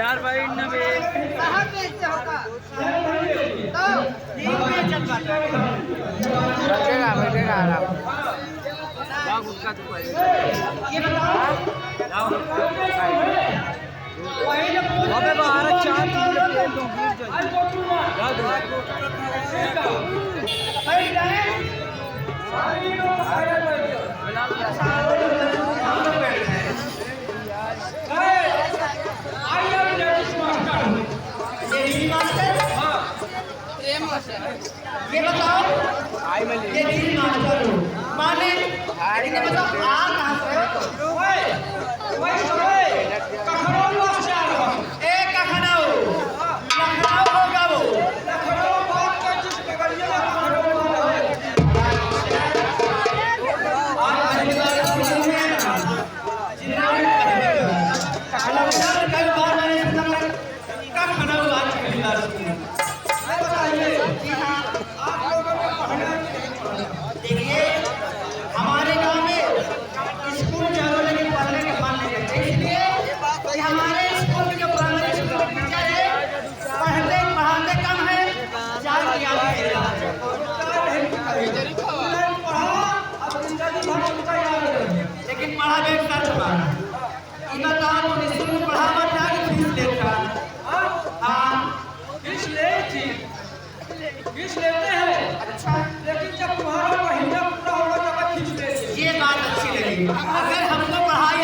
चार भाई नबे कहाँ बेचते होगा तो दिन में चल पाता बैठेगा बैठेगा आराम लाख उसका तो भाई ये बताओ अबे बाहर चार तेल दो याद ये बताओ ये तीन मास्टर हो माने ये बताओ आ कहां से कखनऊ मास्टर हो एक कखनऊ लखनऊ होगा वो लखनऊ बात का जिस बगलिया देखिए हमारे गांव में स्कूल चालू लेकिन पढ़ने के फल नहीं रहते इसलिए कि हमारे स्कूल में जो प्राइमरी स्कूल के टीचर है पढ़ाते कम है चार की लेकिन पढ़ा बेटा तुम्हारा इतना काम स्कूल में पढ़ा मत जाके फीस लेता हाँ फीस लेते हैं अच्छा लेकिन जब तुम्हारा महीना पूरा होगा तब फीस लेते ये बात अच्छी लगी अगर हमको पढ़ाई